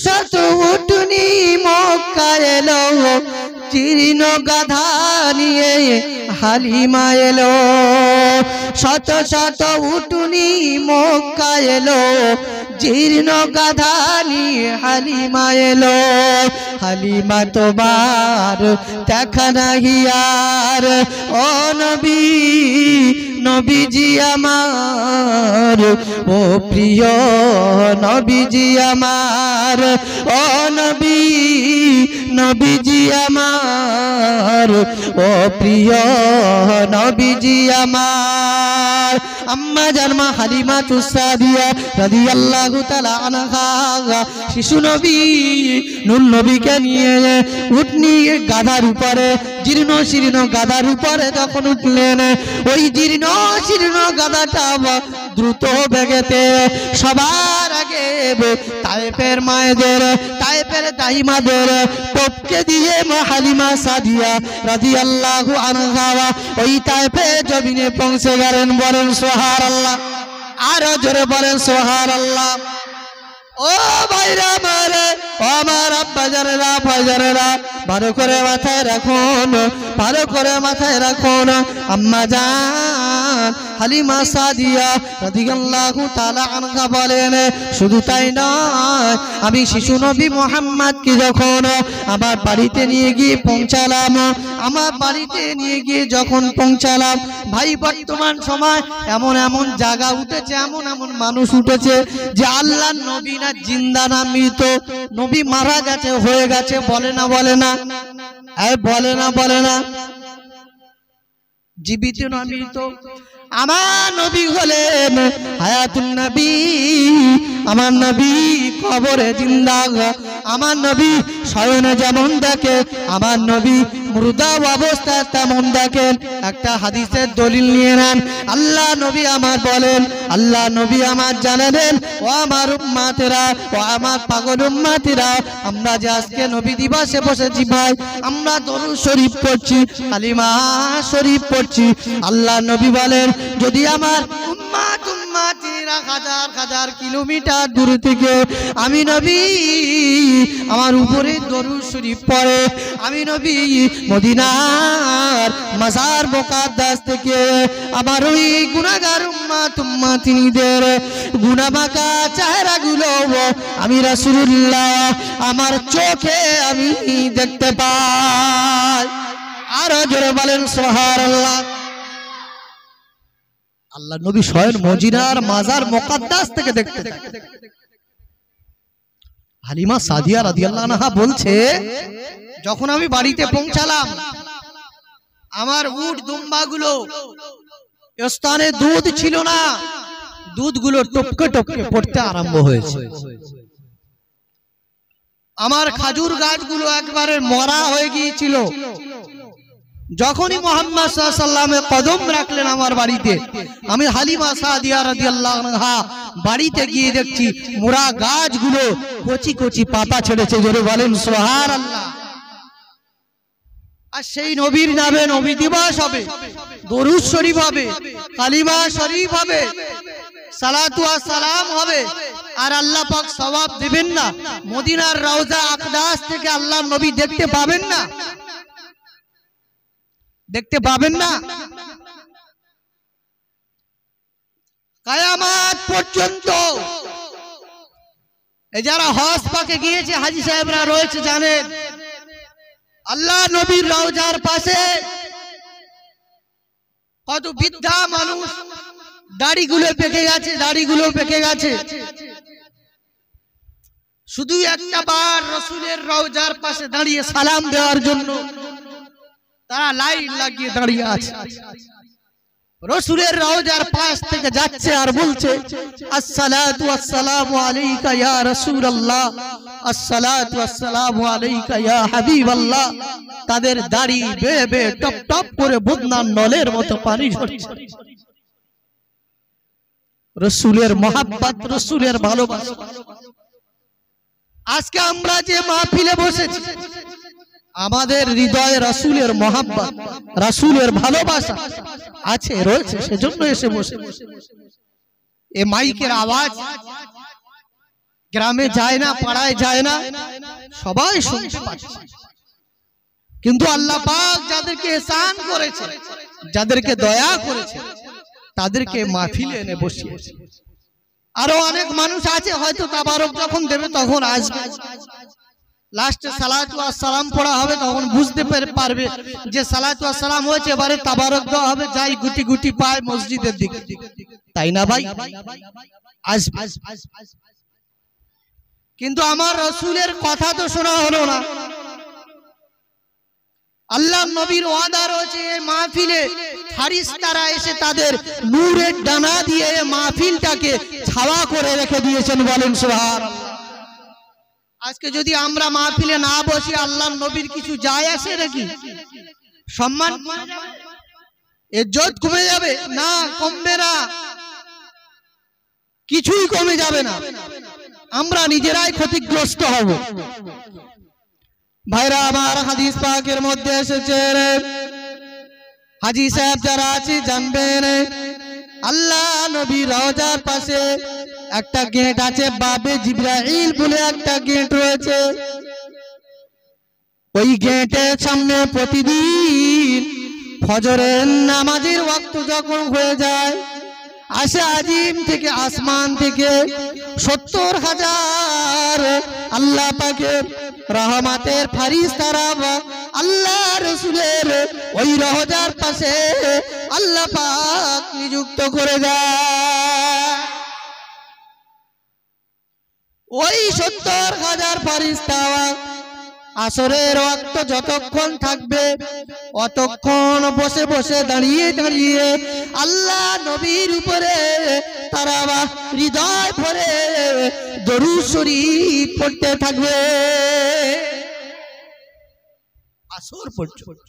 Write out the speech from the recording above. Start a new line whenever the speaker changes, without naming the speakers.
শত উটনি মক্কা এলো, জীর্ণ গাধা নিয়ে হালিমা এলো। শত শত উটনি মক্কা এলো, জীর্ণ গাধা নিয়ে হালিমা এলো। হালিমা তোমার দেখা নাহি আর, ও নবী নবীজি আমার, ও প্রিয় নবীজি আমার, ও নবী নবীজি আমার, ও প্রিয় নবীজি আমার। আম্মা জানমা হালিমা তুসাদিয়া রাদিয়াল্লাহু তাআলা আনহা শিশু নবী নূর নবীকে নিয়ে উটনি গাধার উপরে, জীর্ণ শীর্ণ গাধার উপরে যখন উঠলেন, ওই জীর্ণ শীর্ণ গাধাটা দ্রুত বেগেতে সবার আগে তায়েফের মায়েদের, তায়েফের দাইমাদের টপকে দিয়ে মা হালিমা সাদিয়া রাদিয়াল্লাহু আনহা ওই তায়েফের জমিনে পৌঁছে গেলেন। বলেন সুবহানাল্লাহ, আরো জোরে বলেন সুবহানাল্লাহ। ও ভাইরা মারে, ও আমার আব্বা জানেরা ভাইজানেরা, ভালো করে মাথায় রাখুন, ভালো করে মাথায় রাখুন। আম্মা জান হালিমা সাদিয়া রাদিয়াল্লাহু তাআলা আনহা বলেন, শুধু তাই নয়, আমি শিশু নবী মুহাম্মদকে যখন আমার বাড়িতে নিয়ে গিয়ে পৌঁছালাম, আমার বাড়িতে নিয়ে গিয়ে যখন পৌঁছালাম, ভাই বর্তমান সময় এমন এমন জায়গা উঠেছে, এমন এমন মানুষ উঠেছে যে আল্লাহর নবী না জিন্দা না মৃত, নবী মারা গেছে, হয়ে গেছে, বলে না বলে না, বলে না বলে না, জীবিত না মৃত। আমার নবী হলেন হায়াতুন নবী, আমার নবী কবরে জিন্দা, আমার নবী শয়নে যেমন দেখে, আমার নবী মুর্দা অবস্থায় তেমন দেখেন। একটা হাদিসের দলিল নিয়ে নেন। আল্লাহ নবী আমার বলেন, আল্লাহ নবী আমার জানালেন, ও আমার উম্মতেরা, ও আমার পাগল উম্মতেরা, আমরা যে আজকে নবী দিবসে বসেছি ভাই, আমরা দরুদ শরীফ পড়ছি, কালিমা শরীফ পড়ছি। আল্লাহ নবী বলেন, যদি আমার উম্মত উম্মতিরা হাজার হাজার কিলোমিটার দূর থেকে আমি নবী আমার উপরে দরুদ শরীফ পড়ে, আমি নবী মদিনার মাজার মুকাদ্দাস থেকে আমার ওই গুনাহগার উম্মত উম্মতিনীদের গুনাহমাখা চেহারাগুলো আমি রাসূলুল্লাহ আমার চোখে আমি দেখতে পাই। আরো জোরে বলেন সুবহানাল্লাহ। আল্লাহ নবী স্বয়ং মদিনার মাজার মুকাদ্দাস থেকে দেখতে। হালিমা সাদিয়া রাদিয়াল্লাহু আনহা বলছে, যখন আমি বাড়িতে পৌঁছালাম, আমার উট দুম্বাগুলো স্থানে দুধ ছিল না, দুধগুলো টপকে টপকে পড়তে আরম্ভ হয়েছে। আমার খাজুর গাছগুলো একবারে মরা হয়ে গিয়েছিল। যখনই মুহাম্মদ সাল্লাল্লাহু আলাইহি ওয়াসাল্লামে কদম রাখলেন আমার বাড়িতে, আমি হালিমা সাদিয়া রাদিয়াল্লাহু আনহা বাড়িতে গিয়ে দেখছি মোরা গাছগুলো কচি কচি পাতা ছেড়েছে। জোরে বলেন সুবহানাল্লাহ। আর সেই নবীর নামে নবী দিবস হবে, দরুদ শরীফ হবে, কালিমা শরীফ হবে, সালাতু ওয়া সালাম হবে। আর আল্লাহ পাক সওয়াব দিবেন না? মদিনার রওজা আকদাস থেকে আল্লাহর নবী দেখতে পাবেন না? দেখতে পাবেন না? কিয়ামত পর্যন্ত যারা হজ পাকে গিয়েছে, হাজী সাহেবরা রয়েছে, জানেন আল্লাহ নবীর রওজার পাশে কত বৃদ্ধা মানুষ, দাড়িগুলো পেকে গেছে, দাড়িগুলো পেকে গেছে, শুধু একটা বার রাসূলের রওজার পাশে দাঁড়িয়ে সালাম দেওয়ার জন্য তারা লাইন লাগিয়ে দাঁড়িয়ে আছে। রাসূলের রওজার পাশ থেকে যাচ্ছে আর বলছে, আসসালাতু ওয়াসসালামু আলাইকা ইয়া রাসূলুল্লাহ, আসসালাতু ওয়াসসালামু আলাইকা ইয়া হাবিবাল্লাহ। তাদের দাড়ি বেয়ে বেয়ে টপ টপ করে বদনার নলের মতো পানি ঝরছে। রাসূলের মহব্বত, রাসূলের ভালোবাসা। আজকে আমরা যে মাহফিলে বসেছি, আমাদের হৃদয়ে রাসূলের মহব্বত, রাসূলের ভালোবাসা আছে, রয়েছে, সেজন্য এসে বসে। এই মাইকের আওয়াজ গ্রামে যায় না, পাড়ায় যায় না, সবাই শুনতে পাচ্ছে। কিন্তু আল্লাহ পাক যাদেরকে ইহসান করেছে, যাদেরকে দয়া করেছে, তাদেরকে মাহফিলে এনে বসিয়েছে। আরো অনেক মানুষ আছে হয়তো তাবারক যখন দেবে তখন আসবে, লাস্টে সালাতু ওয়াস সালাম পড়া হবে, তখন বুঝতে পারবে যে সালাতু ওয়াস সালাম হয়েছে, এবারে তাবারক দেওয়া হবে, যাই গুটি গুটি পায় মসজিদের দিকে, তাই না ভাই? আসবে। কিন্তু আমার রাসূলের কথা তো শোনা হলো না। আল্লাহ নবীর ওয়াদা রয়েছে মাহফিলে ফেরেশতারা এসে তাদের নূরের ডানা দিয়ে মাহফিলটাকে ছাওয়া করে রেখে দিয়েছেন, বলেন সুবহানাল্লাহ। আজকে যদি আমরা মাহফিলে না বসি, আল্লাহ নবীর কিছু যায় আসে নাকি? সম্মান কমে যাবে, ইজ্জত কমে যাবে? না, কমবে না, কিছুই কমে যাবে না, আমরা নিজেরাই ক্ষতিগ্রস্ত হব। ভাইরা আমার, হাদিস পাকের মধ্যে এসেছে, হাজী সাহেব যারা আছে জানবেন, আল্লাহ নবী রওজার পাশে একটা গেট আছে, বাবে জিবরাইল বলে একটা গেট রয়েছে। ওই গেটের সামনে প্রতিদিন ফজরের নামাজের ওয়াক্ত যখন হয়ে যায়, আসে আজিম থেকে, আসমান থেকে 70,000 আল্লাহ পাকের রহমতের ফেরেশতারা আল্লাহ রাসূলের ওই রওজার পাশে আল্লাহ পাক নিযুক্ত করে দেয়। ওই 70,000 ফেরেশতা আসরের ওয়াক্ত যতক্ষণ থাকবে অতক্ষণ বসে বসে দাঁড়িয়ে দাঁড়িয়ে আল্লাহ নবীর উপরে তারা হৃদয় ভরে দরুদ শরীফ পড়তে থাকবে আসর পর্যন্ত।